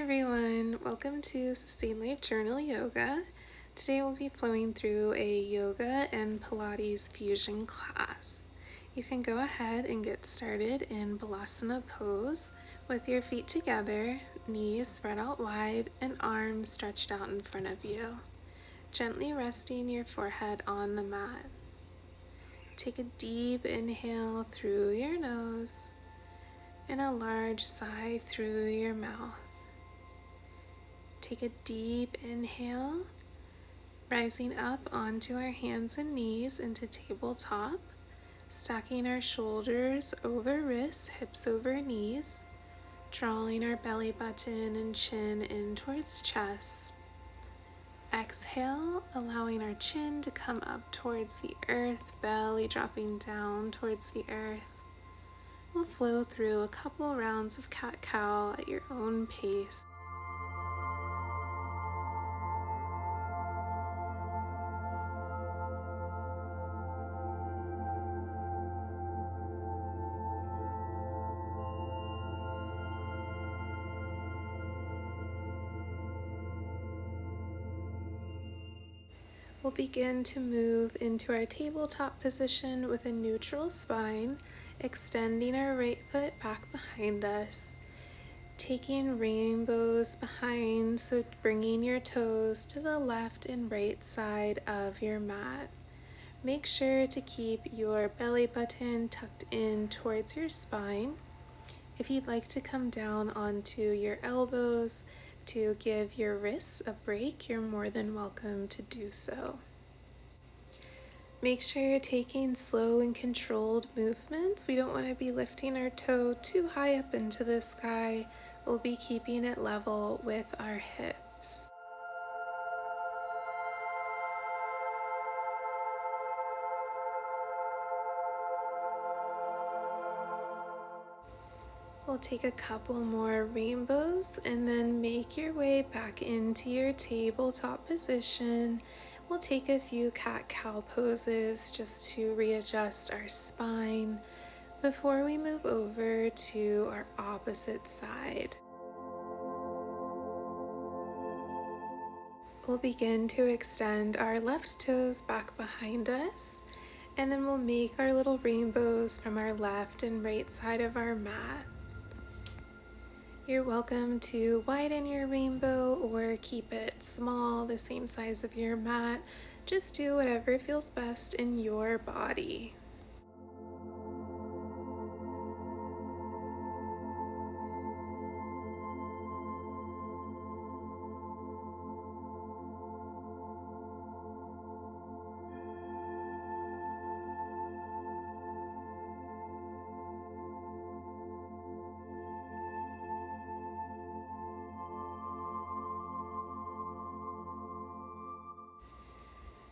everyone, welcome to Sustain Life Journal Yoga. Today we'll be flowing through a Yoga and Pilates fusion class. You can go ahead and get started in Balasana pose with your feet together, knees spread out wide, and arms stretched out in front of you. Gently resting your forehead on the mat. Take a deep inhale through your nose and a large sigh through your mouth. Take a deep inhale, rising up onto our hands and knees into tabletop, stacking our shoulders over wrists, hips over knees, drawing our belly button and chin in towards chest. Exhale, allowing our chin to come up towards the earth, belly dropping down towards the earth. We'll flow through a couple rounds of cat-cow at your own pace. We'll begin to move into our tabletop position with a neutral spine, extending our right foot back behind us, taking rainbows behind, so bringing your toes to the left and right side of your mat. Make sure to keep your belly button tucked in towards your spine. If you'd like to come down onto your elbows to give your wrists a break, you're more than welcome to do so. Make sure you're taking slow and controlled movements. We don't want to be lifting our toe too high up into the sky. We'll be keeping it level with our hips. We'll take a couple more rainbows and then make your way back into your tabletop position. We'll take a few cat-cow poses just to readjust our spine before we move over to our opposite side. We'll begin to extend our left toes back behind us, and then we'll make our little rainbows from our left and right side of our mat. You're welcome to widen your rainbow or keep it small, the same size of your mat. Just do whatever feels best in your body.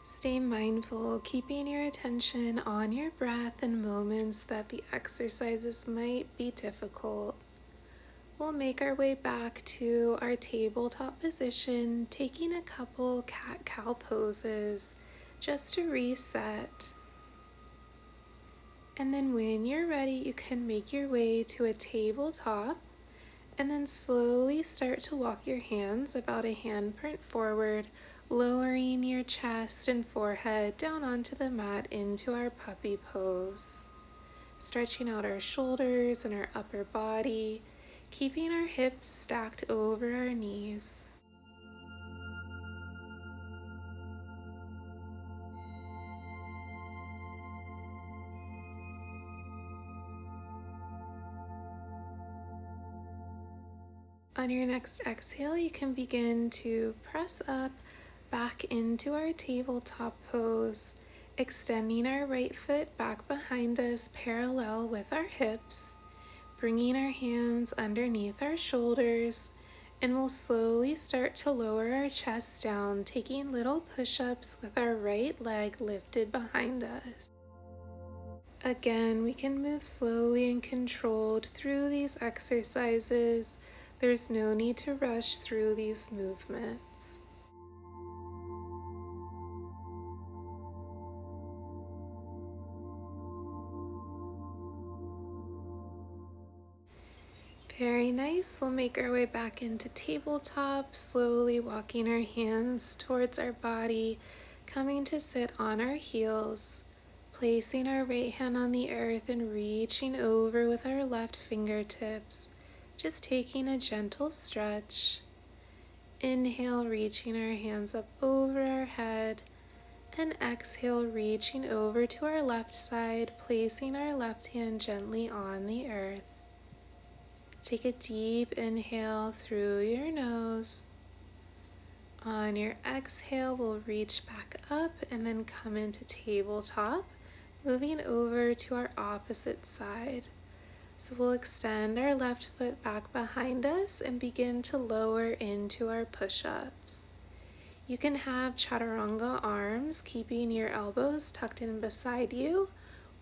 Stay mindful, keeping your attention on your breath in moments that the exercises might be difficult. We'll make our way back to our tabletop position, taking a couple cat-cow poses just to reset. And then when you're ready, you can make your way to a tabletop and then slowly start to walk your hands about a handprint forward, lowering your chest and forehead down onto the mat into our puppy pose. Stretching out our shoulders and our upper body, keeping our hips stacked over our knees. On your next exhale, you can begin to press up back into our tabletop pose, extending our right foot back behind us parallel with our hips, bringing our hands underneath our shoulders, and we'll slowly start to lower our chest down, taking little push-ups with our right leg lifted behind us. Again, we can move slowly and controlled through these exercises. There's no need to rush through these movements. Very nice. We'll make our way back into tabletop, slowly walking our hands towards our body, coming to sit on our heels, placing our right hand on the earth and reaching over with our left fingertips, just taking a gentle stretch. Inhale, reaching our hands up over our head, and exhale, reaching over to our left side, placing our left hand gently on the earth. Take a deep inhale through your nose. On your exhale, we'll reach back up and then come into tabletop, moving over to our opposite side. So we'll extend our left foot back behind us and begin to lower into our push-ups. You can have chaturanga arms, keeping your elbows tucked in beside you,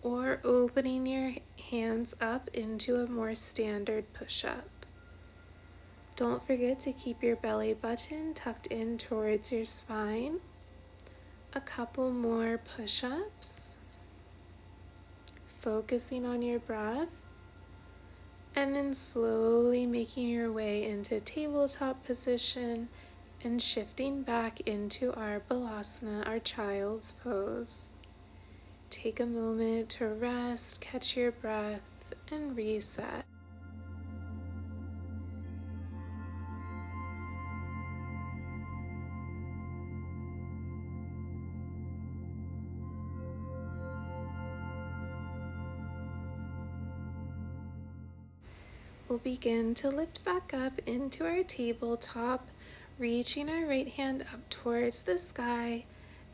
or opening your hands up into a more standard push-up. Don't forget to keep your belly button tucked in towards your spine. A couple more push-ups, focusing on your breath, and then slowly making your way into tabletop position and shifting back into our balasana, our child's pose. Take a moment to rest, catch your breath, and reset. We'll begin to lift back up into our tabletop, reaching our right hand up towards the sky,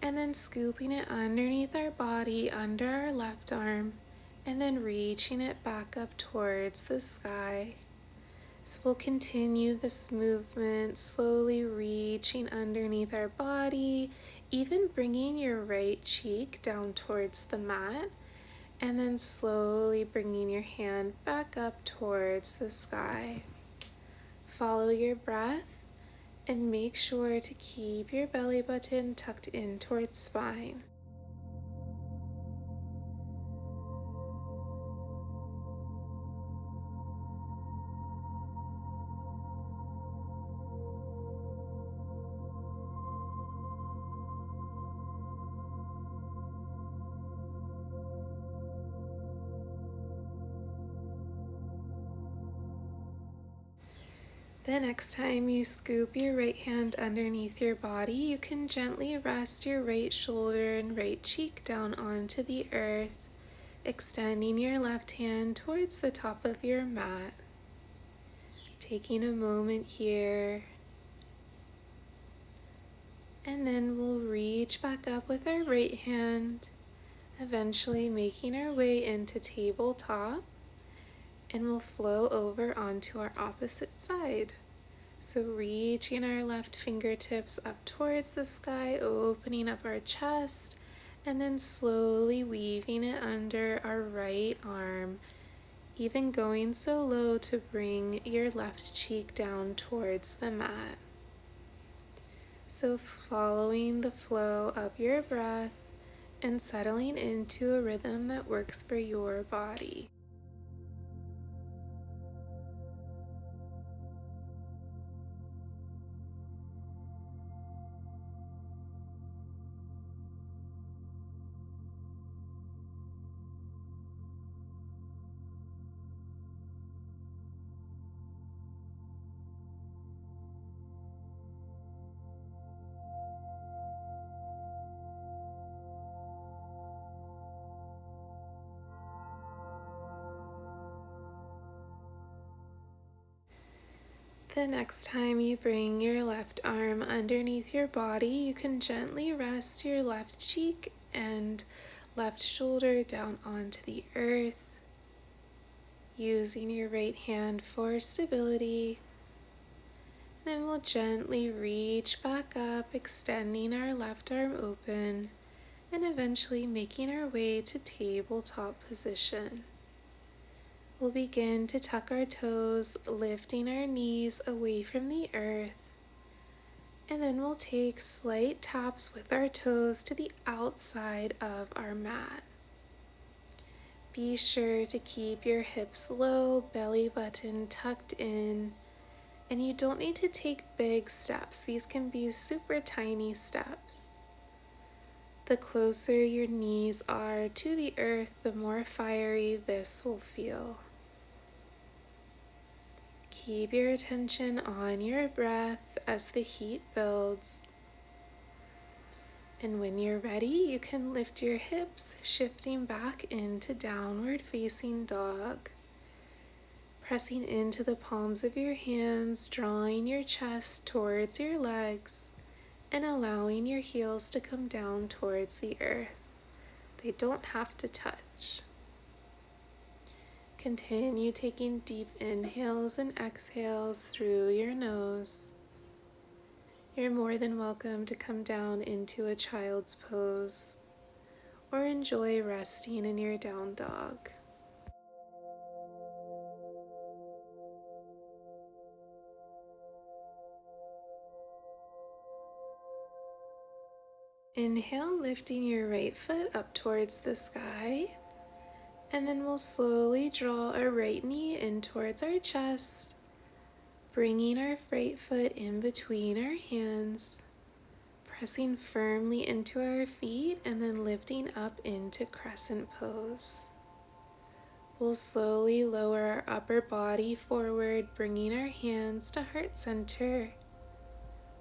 and then scooping it underneath our body, under our left arm, and then reaching it back up towards the sky. So we'll continue this movement, slowly reaching underneath our body, even bringing your right cheek down towards the mat, and then slowly bringing your hand back up towards the sky. Follow your breath and make sure to keep your belly button tucked in towards spine. The next time you scoop your right hand underneath your body, you can gently rest your right shoulder and right cheek down onto the earth, extending your left hand towards the top of your mat. Taking a moment here, and then we'll reach back up with our right hand, eventually making our way into tabletop, and we'll flow over onto our opposite side. So reaching our left fingertips up towards the sky, opening up our chest, and then slowly weaving it under our right arm, even going so low to bring your left cheek down towards the mat. So following the flow of your breath and settling into a rhythm that works for your body. The next time you bring your left arm underneath your body, you can gently rest your left cheek and left shoulder down onto the earth, using your right hand for stability. Then we'll gently reach back up, extending our left arm open, and eventually making our way to tabletop position. We'll begin to tuck our toes, lifting our knees away from the earth, and then we'll take slight taps with our toes to the outside of our mat. Be sure to keep your hips low, belly button tucked in, and you don't need to take big steps. These can be super tiny steps. The closer your knees are to the earth, the more fiery this will feel. Keep your attention on your breath as the heat builds. And when you're ready, you can lift your hips, shifting back into downward facing dog. Pressing into the palms of your hands, drawing your chest towards your legs, and allowing your heels to come down towards the earth. They don't have to touch. Continue taking deep inhales and exhales through your nose. You're more than welcome to come down into a child's pose or enjoy resting in your down dog. Inhale, lifting your right foot up towards the sky, and then we'll slowly draw our right knee in towards our chest, bringing our right foot in between our hands, pressing firmly into our feet, and then lifting up into crescent pose. We'll slowly lower our upper body forward, bringing our hands to heart center,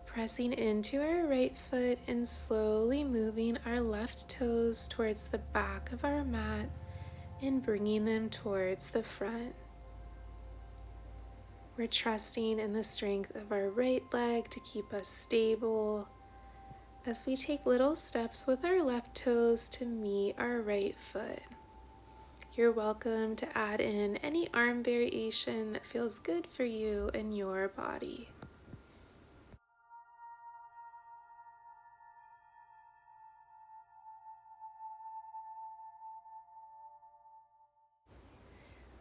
pressing into our right foot and slowly moving our left toes towards the back of our mat and bringing them towards the front. We're trusting in the strength of our right leg to keep us stable as we take little steps with our left toes to meet our right foot. You're welcome to add in any arm variation that feels good for you and your body.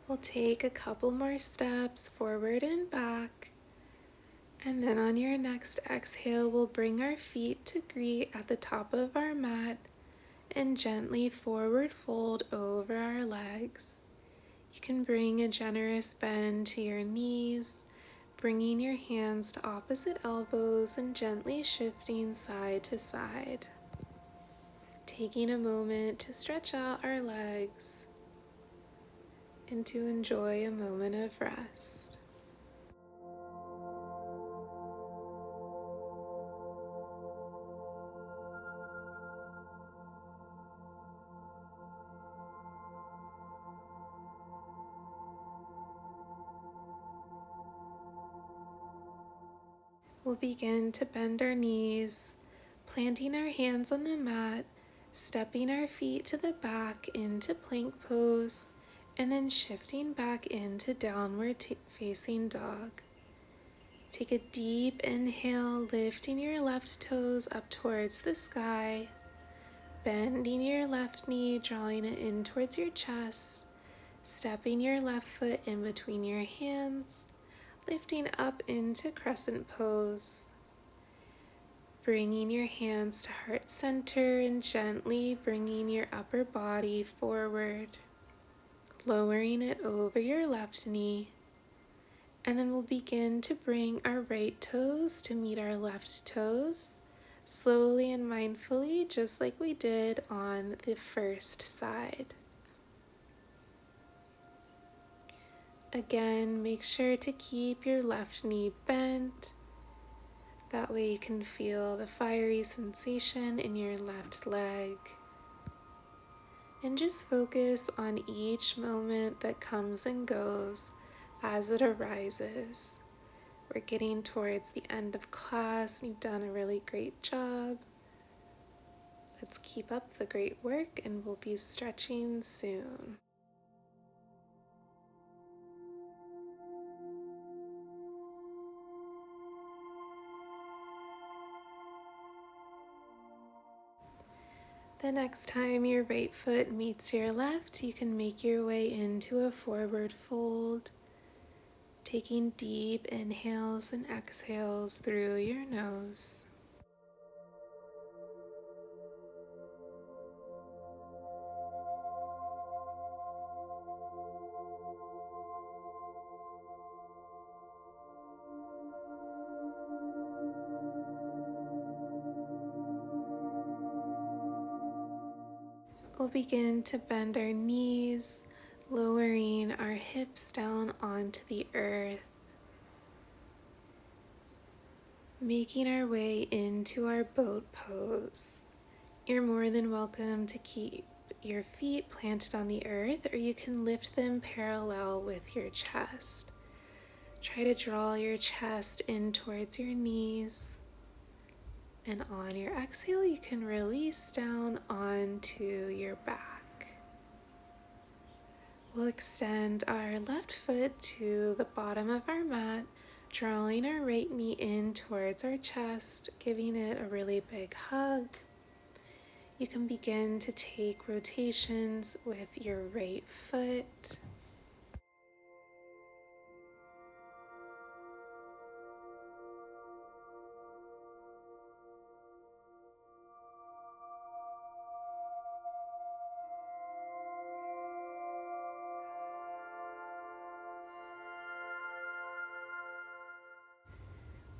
We'll take a couple more steps forward and back, and then on your next exhale, we'll bring our feet to greet at the top of our mat and gently forward fold over our legs. You can bring a generous bend to your knees, bringing your hands to opposite elbows and gently shifting side to side. Taking a moment to stretch out our legs and to enjoy a moment of rest. We'll begin to bend our knees, planting our hands on the mat, stepping our feet to the back into plank pose, and then shifting back into downward facing dog. Take a deep inhale, lifting your left toes up towards the sky, bending your left knee, drawing it in towards your chest, stepping your left foot in between your hands, lifting up into crescent pose, bringing your hands to heart center and gently bringing your upper body forward, lowering it over your left knee, and then we'll begin to bring our right toes to meet our left toes, slowly and mindfully, just like we did on the first side. Again, make sure to keep your left knee bent. That way you can feel the fiery sensation in your left leg. And just focus on each moment that comes and goes as it arises. We're getting towards the end of class. You've done a really great job. Let's keep up the great work and we'll be stretching soon. The next time your right foot meets your left, you can make your way into a forward fold, taking deep inhales and exhales through your nose. We'll begin to bend our knees, lowering our hips down onto the earth, making our way into our boat pose. You're more than welcome to keep your feet planted on the earth, or you can lift them parallel with your chest. Try to draw your chest in towards your knees. And on your exhale, you can release down onto your back. We'll extend our left foot to the bottom of our mat, drawing our right knee in towards our chest, giving it a really big hug. You can begin to take rotations with your right foot.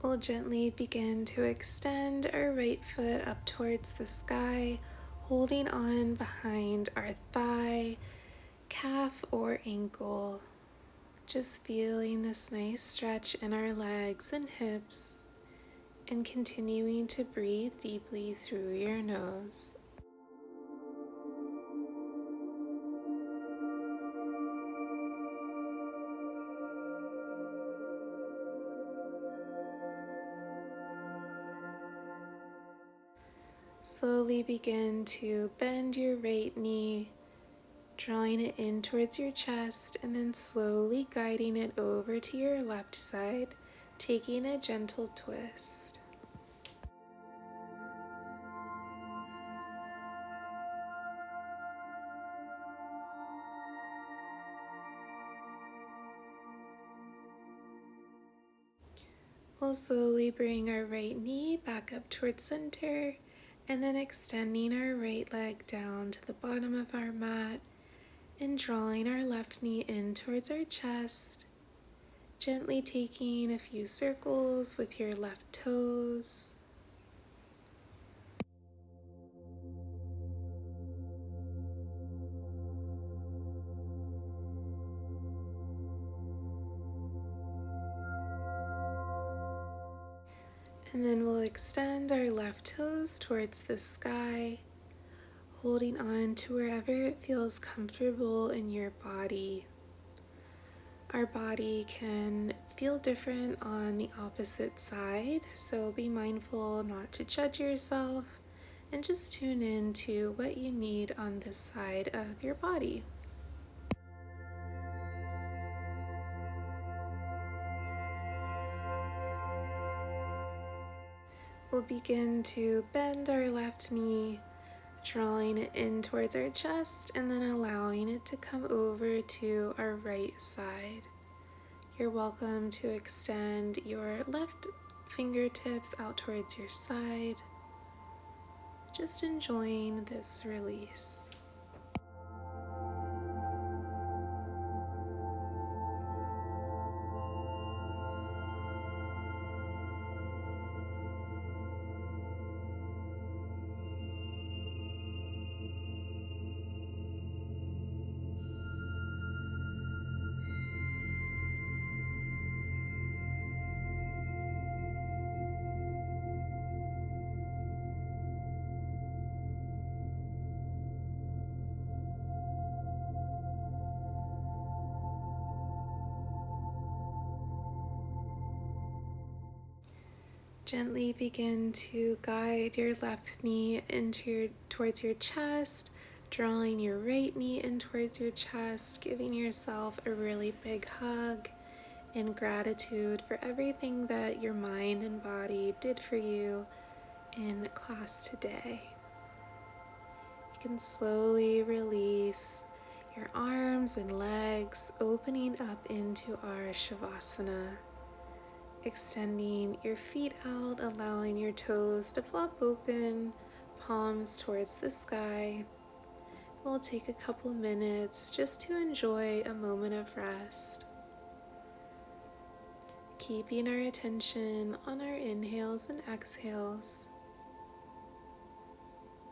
We'll gently begin to extend our right foot up towards the sky, holding on behind our thigh, calf, or ankle. Just feeling this nice stretch in our legs and hips, and continuing to breathe deeply through your nose. Slowly begin to bend your right knee, drawing it in towards your chest, and then slowly guiding it over to your left side, taking a gentle twist. We'll slowly bring our right knee back up towards center, and then extending our right leg down to the bottom of our mat and drawing our left knee in towards our chest, gently taking a few circles with your left toes. And then we'll extend our left toes towards the sky, holding on to wherever it feels comfortable in your body. Our body can feel different on the opposite side, so be mindful not to judge yourself and just tune in to what you need on this side of your body. We'll begin to bend our left knee, drawing it in towards our chest and then allowing it to come over to our right side. You're welcome to extend your left fingertips out towards your side, just enjoying this release. Gently begin to guide your left knee towards your chest, drawing your right knee in towards your chest, giving yourself a really big hug in gratitude for everything that your mind and body did for you in class today. You can slowly release your arms and legs, opening up into our Shavasana. Extending your feet out, allowing your toes to flop open, palms towards the sky. We'll take a couple minutes just to enjoy a moment of rest. Keeping our attention on our inhales and exhales.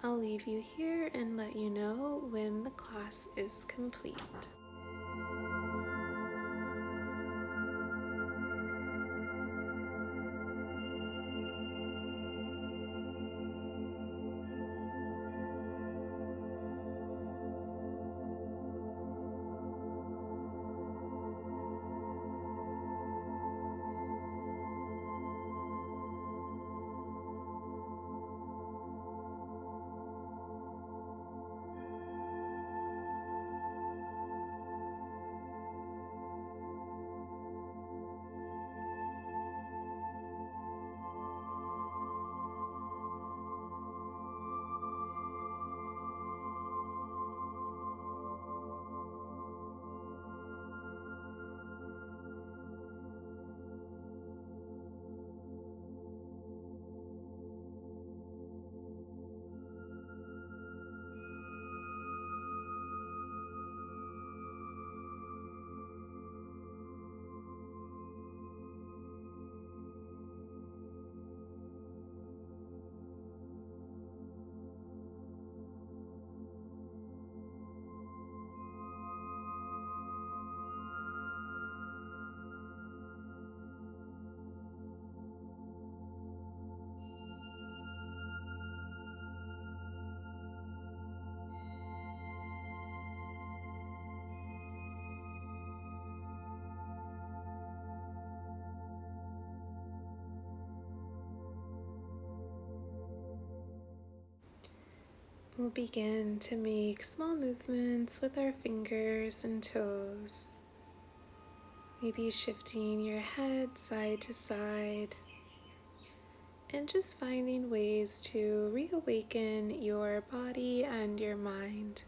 I'll leave you here and let you know when the class is complete. We'll begin to make small movements with our fingers and toes. Maybe shifting your head side to side and just finding ways to reawaken your body and your mind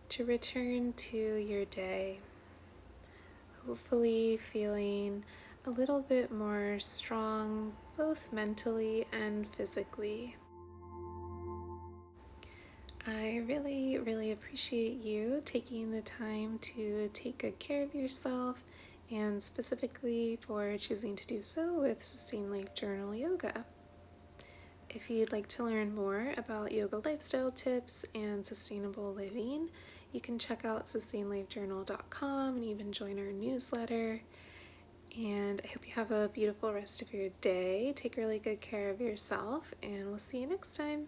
to return to your day. Hopefully feeling a little bit more strong, both mentally and physically. I really, really appreciate you taking the time to take good care of yourself, and specifically for choosing to do so with Sustain Life Journal Yoga. If you'd like to learn more about yoga lifestyle tips and sustainable living, you can check out sustainlifejournal.com and even join our newsletter. And I hope you have a beautiful rest of your day. Take really good care of yourself, and we'll see you next time.